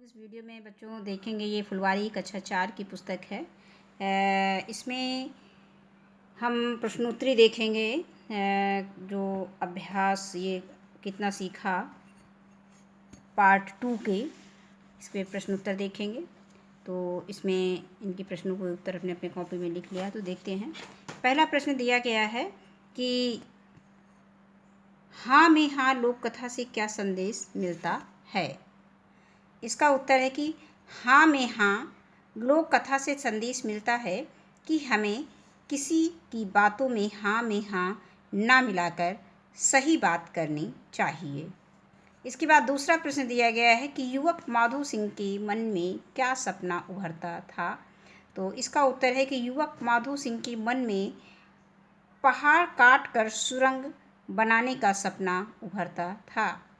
इस वीडियो में बच्चों देखेंगे ये फुलवारी कक्षा 4 की पुस्तक है। इसमें हम प्रश्नोत्तरी देखेंगे। जो अभ्यास ये कितना सीखा पार्ट 2 के इस पे प्रश्नोत्तर देखेंगे। तो इसमें इनके प्रश्नों को उत्तर अपने अपने कॉपी में लिख लिया। तो देखते हैं। पहला प्रश्न दिया गया है कि हाँ में हाँ लोक कथा से क्या संदेश मिलता है। इसका उत्तर है कि हाँ में हाँ लोक कथा से संदेश मिलता है कि हमें किसी की बातों में हाँ ना मिलाकर सही बात करनी चाहिए। इसके बाद दूसरा प्रश्न दिया गया है कि युवक माधो सिंह के मन में क्या सपना उभरता था। तो इसका उत्तर है कि युवक माधो सिंह के मन में पहाड़ काट कर सुरंग बनाने का सपना उभरता था।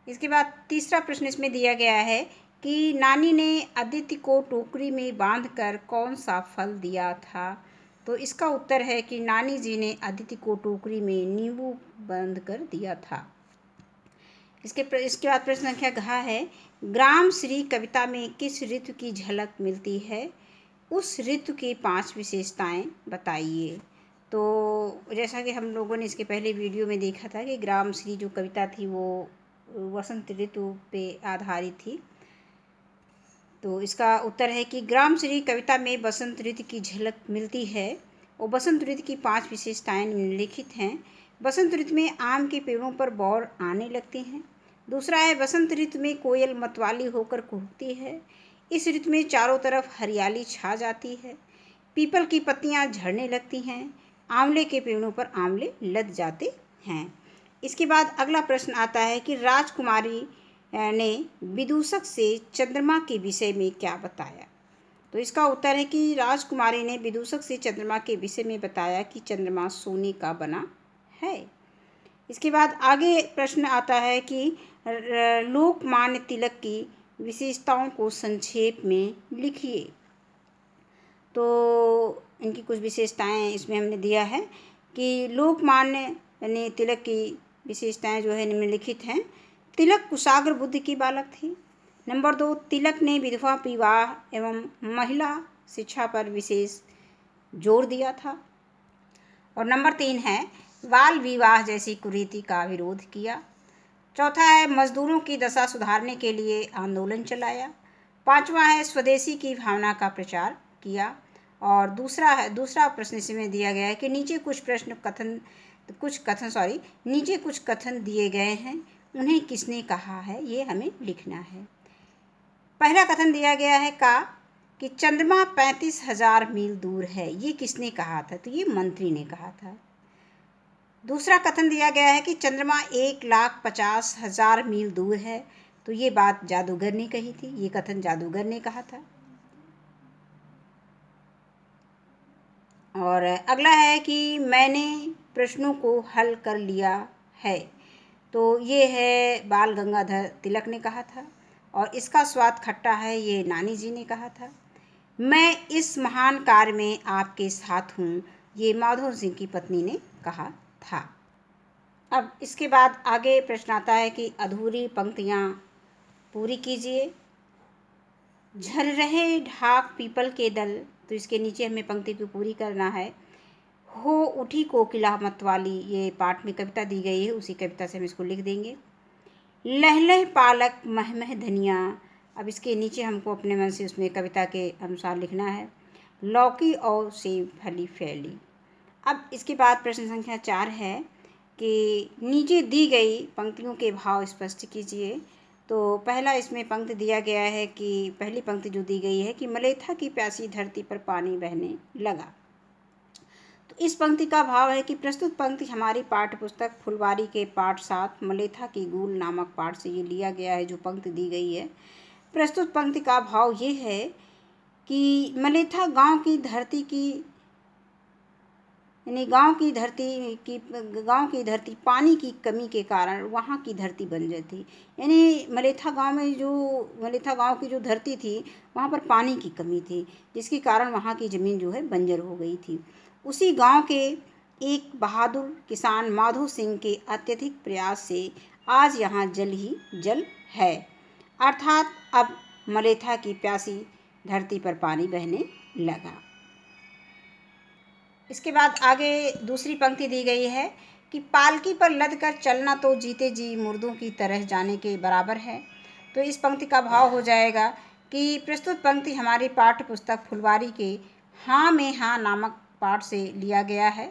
इसके बाद तीसरा प्रश्न इसमें दिया गया है कि नानी ने अदिति को टोकरी में बांधकर कौन सा फल दिया था। तो इसका उत्तर है कि नानी जी ने अदिति को टोकरी में नींबू बांध कर दिया था। इसके बाद प्रश्न संख्या घ है, ग्राम श्री कविता में किस ऋतु की झलक मिलती है, उस ऋतु की 5 विशेषताएं बताइए। तो जैसा कि हम लोगों ने इसके पहले वीडियो में देखा था कि ग्राम श्री जो कविता थी वो वसंत ऋतु पे आधारित थी। तो इसका उत्तर है कि ग्राम श्री कविता में बसंत ऋतु की झलक मिलती है और बसंत ऋतु की 5 विशेषताएं निम्नलिखित हैं। बसंत ऋतु में आम के पेड़ों पर बौर आने लगते हैं। दूसरा है बसंत ऋतु में कोयल मतवाली होकर कूकती है। इस ऋतु में चारों तरफ हरियाली छा जाती है। पीपल की पत्तियां झड़ने लगती हैं। आंवले के पेड़ों पर आंवले लद जाते हैं। इसके बाद अगला प्रश्न आता है कि राजकुमारी ने विदूषक से चंद्रमा के विषय में क्या बताया। तो इसका उत्तर है कि राजकुमारी ने विदूषक से चंद्रमा के विषय में बताया कि चंद्रमा सोने का बना है। इसके बाद आगे प्रश्न आता है कि लोकमान्य तिलक की विशेषताओं को संक्षेप में लिखिए। तो इनकी कुछ विशेषताएं इसमें हमने दिया है कि लोकमान्य तिलक की विशेषताएं जो है निम्नलिखित हैं। तिलक कुशाग्र बुद्धि की बालक थी। नंबर 2, तिलक ने विधवा विवाह एवं महिला शिक्षा पर विशेष जोर दिया था। और नंबर 3 है बाल विवाह जैसी कुरीति का विरोध किया। चौथा है मजदूरों की दशा सुधारने के लिए आंदोलन चलाया। 5वां है स्वदेशी की भावना का प्रचार किया। और दूसरा प्रश्न इसमें दिया गया है कि नीचे कुछ कथन दिए गए हैं, उन्हें किसने कहा है, ये हमें लिखना है। पहला कथन दिया गया है कि चंद्रमा 35,000 मील दूर है, ये किसने कहा था। तो ये मंत्री ने कहा था। दूसरा कथन दिया गया है कि चंद्रमा 1,50,000 मील दूर है, तो ये बात जादूगर ने कही थी, ये कथन जादूगर ने कहा था। और अगला है कि मैंने प्रश्नों को हल कर लिया है, तो ये है बाल गंगाधर तिलक ने कहा था। और इसका स्वाद खट्टा है, ये नानी जी ने कहा था। मैं इस महान कार्य में आपके साथ हूँ, ये माधो सिंह की पत्नी ने कहा था। अब इसके बाद आगे प्रश्न आता है कि अधूरी पंक्तियाँ पूरी कीजिए। झर रहे ढाक पीपल के दल, तो इसके नीचे हमें पंक्ति को पूरी करना है। हो उठी कोकिला मतवाली, ये पाठ में कविता दी गई है, उसी कविता से हम इसको लिख देंगे। लहलह पालक महमह धनिया, अब इसके नीचे हमको अपने मन से उसमें कविता के अनुसार लिखना है। लौकी और सेब फली फैली। अब इसके बाद प्रश्न संख्या 4 है कि नीचे दी गई पंक्तियों के भाव स्पष्ट कीजिए। तो पहला इसमें पंक्ति दिया गया है कि पहली पंक्ति जो दी गई है कि मलेथा की प्यासी धरती पर पानी बहने लगा। तो इस पंक्ति का भाव है कि प्रस्तुत पंक्ति हमारी पाठ्य पुस्तक फुलवारी के पाठ 7 मलेथा की गूल नामक पाठ से ये लिया गया है। जो पंक्ति दी गई है, प्रस्तुत पंक्ति का भाव ये है कि मलेथा गांव की धरती पानी की कमी के कारण वहाँ की धरती बंजर थी। यानी मलेथा गांव की जो धरती थी वहाँ पर पानी की कमी थी, जिसके कारण वहाँ की ज़मीन जो है बंजर हो गई थी। उसी गांव के एक बहादुर किसान माधो सिंह के अत्यधिक प्रयास से आज यहाँ जल ही जल है। अर्थात अब मलेथा की प्यासी धरती पर पानी बहने लगा। इसके बाद आगे दूसरी पंक्ति दी गई है कि पालकी पर लद कर चलना तो जीते जी मुर्दों की तरह जाने के बराबर है। तो इस पंक्ति का भाव हो जाएगा कि प्रस्तुत पंक्ति हमारी पाठ्य पुस्तक फुलवारी के हाँ में हाँ नामक पाठ से लिया गया है।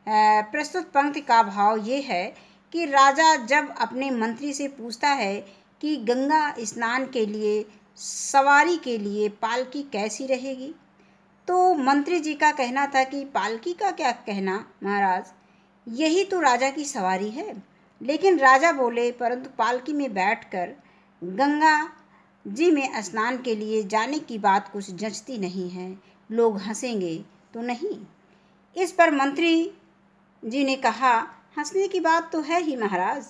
प्रस्तुत पंक्ति का भाव ये है कि राजा जब अपने मंत्री से पूछता है कि गंगा स्नान के लिए सवारी के लिए पालकी कैसी रहेगी, तो मंत्री जी का कहना था कि पालकी का क्या कहना महाराज, यही तो राजा की सवारी है। लेकिन राजा बोले परंतु पालकी में बैठकर गंगा जी में स्नान के लिए जाने की बात कुछ जचती नहीं है, लोग हंसेंगे तो नहीं। इस पर मंत्री जी ने कहा, हंसने की बात तो है ही महाराज,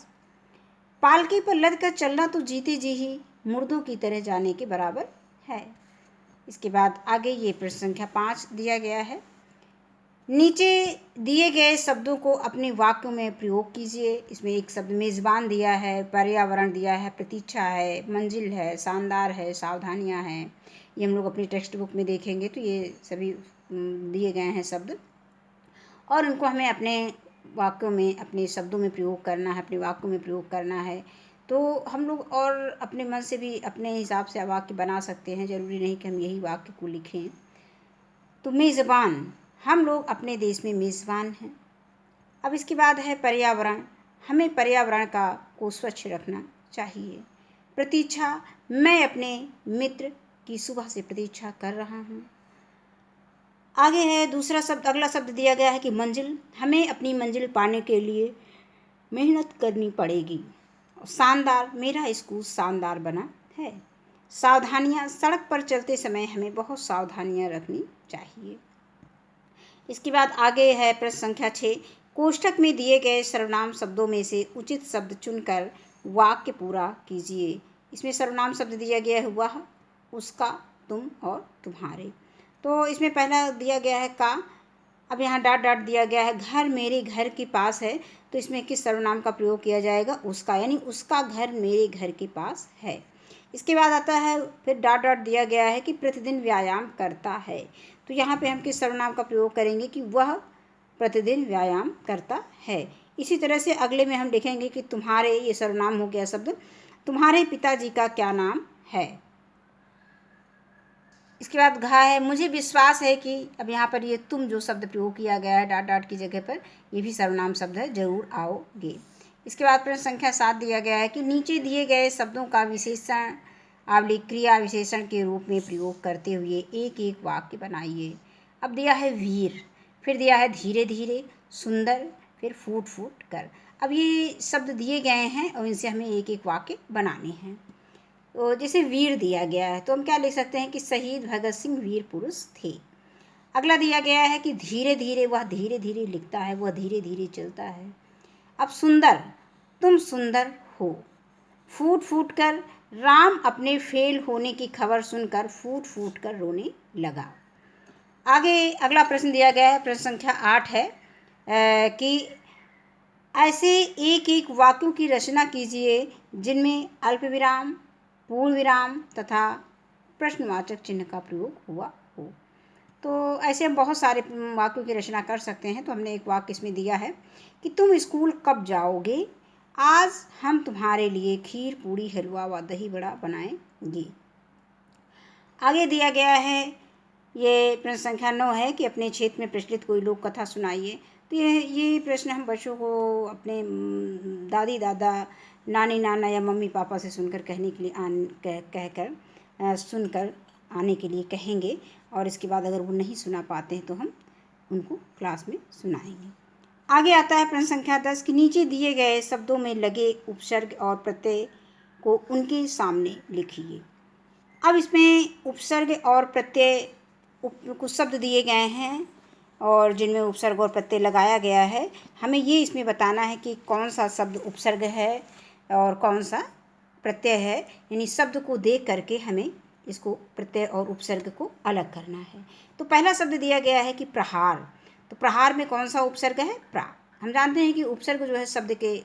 पालकी पर लद कर चलना तो जीते जी ही मुर्दों की तरह जाने के बराबर है। इसके बाद आगे ये प्रश्न संख्या 5 दिया गया है। नीचे दिए गए शब्दों को अपने वाक्यों में प्रयोग कीजिए। इसमें एक शब्द मेज़बान दिया है, पर्यावरण दिया है, प्रतीक्षा है, मंजिल है, शानदार है, सावधानियां हैं। ये हम लोग अपनी टेक्स्ट बुक में देखेंगे तो ये सभी दिए गए हैं शब्द, और उनको हमें अपने वाक्यों में, अपने शब्दों में प्रयोग करना है, अपने वाक्यों में प्रयोग करना है। तो हम लोग और अपने मन से भी अपने हिसाब से वाक्य बना सकते हैं, ज़रूरी नहीं कि हम यही वाक्य को लिखें। तो मेज़बान, हम लोग अपने देश में मेज़बान हैं। अब इसके बाद है पर्यावरण, हमें पर्यावरण को स्वच्छ रखना चाहिए। प्रतीक्षा, मैं अपने मित्र की सुबह से प्रतीक्षा कर रहा हूँ। आगे है दूसरा शब्द, अगला शब्द दिया गया है कि मंजिल, हमें अपनी मंजिल पाने के लिए मेहनत करनी पड़ेगी। शानदार, मेरा स्कूल शानदार बना है। सावधानियां, सड़क पर चलते समय हमें बहुत सावधानियां रखनी चाहिए। इसके बाद आगे है प्रश्न संख्या 6, कोष्ठक में दिए गए सर्वनाम शब्दों में से उचित शब्द चुनकर वाक्य पूरा कीजिए। इसमें सर्वनाम शब्द दिया गया है वह, उसका, तुम और तुम्हारे। तो इसमें पहला दिया गया है का, अब यहाँ डॉट डॉट दिया गया है। घर मेरे घर के पास है, तो इसमें किस सर्वनाम का प्रयोग किया जाएगा, उसका, यानी उसका घर मेरे घर के पास है। इसके बाद आता है फिर डॉट डॉट दिया गया है कि प्रतिदिन व्यायाम करता है, तो यहाँ पे हम किस सर्वनाम का प्रयोग करेंगे कि वह प्रतिदिन व्यायाम करता है। इसी तरह से अगले में हम देखेंगे कि तुम्हारे, ये सर्वनाम हो गया शब्द, तुम्हारे पिताजी का क्या नाम है। इसके बाद घा है, मुझे विश्वास है कि, अब यहाँ पर ये तुम जो शब्द प्रयोग किया गया है डॉट डॉट की जगह पर, ये भी सर्वनाम शब्द है, जरूर आओगे। इसके बाद प्रश्न संख्या 7 दिया गया है कि नीचे दिए गए शब्दों का विशेषण क्रिया विशेषण के रूप में प्रयोग करते हुए एक एक वाक्य बनाइए। अब दिया है वीर, फिर दिया है धीरे धीरे, सुंदर, फिर फूट फूट कर। अब ये शब्द दिए गए हैं और इनसे हमें एक एक वाक्य बनाने हैं। तो जैसे वीर दिया गया है तो हम क्या लिख सकते हैं कि शहीद भगत सिंह वीर पुरुष थे। अगला दिया गया है कि धीरे धीरे, वह धीरे धीरे लिखता है, वह धीरे धीरे चलता है। अब सुंदर, तुम सुंदर हो। फूट फूट कर, राम अपने फेल होने की खबर सुनकर फूट फूट कर रोने लगा। आगे अगला प्रश्न दिया गया है, प्रश्न संख्या 8 है कि ऐसे एक एक वाक्यों की रचना कीजिए जिनमें अल्प विराम, पूर्ण विराम तथा प्रश्नवाचक चिन्ह का प्रयोग हुआ हो। तो ऐसे हम बहुत सारे वाक्यों की रचना कर सकते हैं। तो हमने एक वाक्य इसमें दिया है कि तुम स्कूल कब जाओगे, आज हम तुम्हारे लिए खीर पूड़ी हलवा व दही बड़ा बनाएंगे। आगे दिया गया है, ये प्रश्न संख्या 9 है कि अपने क्षेत्र में प्रचलित कोई लोक कथा सुनाइए। तो ये प्रश्न हम बच्चों को अपने दादी दादा, नानी नाना या मम्मी पापा से सुनकर कहने के लिए सुनकर आने के लिए कहेंगे, और इसके बाद अगर वो नहीं सुना पाते हैं तो हम उनको क्लास में सुनाएंगे। आगे आता है प्रश्न संख्या 10 कि नीचे दिए गए शब्दों में लगे उपसर्ग और प्रत्यय को उनके सामने लिखिए। अब इसमें उपसर्ग और प्रत्यय कुछ शब्द दिए गए हैं और जिनमें उपसर्ग और प्रत्यय लगाया गया है। हमें ये इसमें बताना है कि कौन सा शब्द उपसर्ग है और कौन सा प्रत्यय है, यानी शब्द को देख करके हमें इसको प्रत्यय और उपसर्ग को अलग करना है। तो पहला शब्द दिया गया है कि प्रहार, तो प्रहार में कौन सा उपसर्ग है, प्रा। हम जानते हैं कि उपसर्ग जो है शब्द के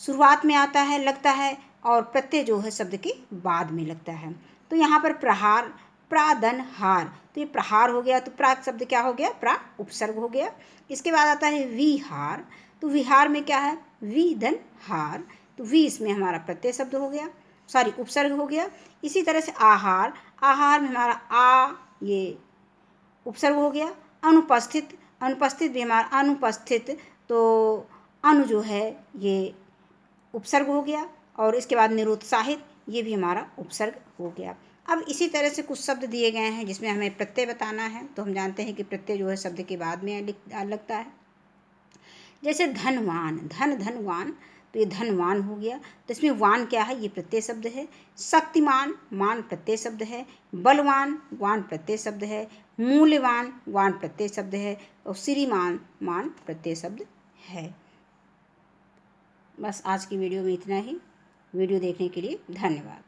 शुरुआत में आता है, लगता है, और प्रत्यय जो है शब्द के बाद में लगता है। तो यहाँ पर प्रहार, प्रादनहार, तो ये प्रहार हो गया, तो प्राक शब्द क्या हो गया, प्रा उपसर्ग हो गया। इसके बाद आता है विहार, तो विहार में क्या है, विधन हार, तो वी इसमें हमारा प्रत्यय शब्द हो गया, सॉरी उपसर्ग हो गया। इसी तरह से आहार, आहार में हमारा आ ये उपसर्ग हो गया। अनुपस्थित, अनुपस्थित भी हमारा अनुपस्थित, तो अनु जो है ये उपसर्ग हो गया। और इसके बाद निरुत्साहित, ये भी हमारा उपसर्ग हो गया। अब इसी तरह से कुछ शब्द दिए गए हैं जिसमें हमें प्रत्यय बताना है, तो हम जानते हैं कि प्रत्यय जो है शब्द के बाद में लगता है। जैसे धनवान, धन धनवान, तो ये धनवान हो गया, तो इसमें वान क्या है, ये प्रत्यय शब्द है। शक्तिमान, मान प्रत्यय शब्द है। बलवान, वान प्रत्यय शब्द है। मूल्यवान, वान प्रत्यय शब्द है। और श्रीमान, मान प्रत्यय शब्द है। बस आज की वीडियो में इतना ही। वीडियो देखने के लिए धन्यवाद।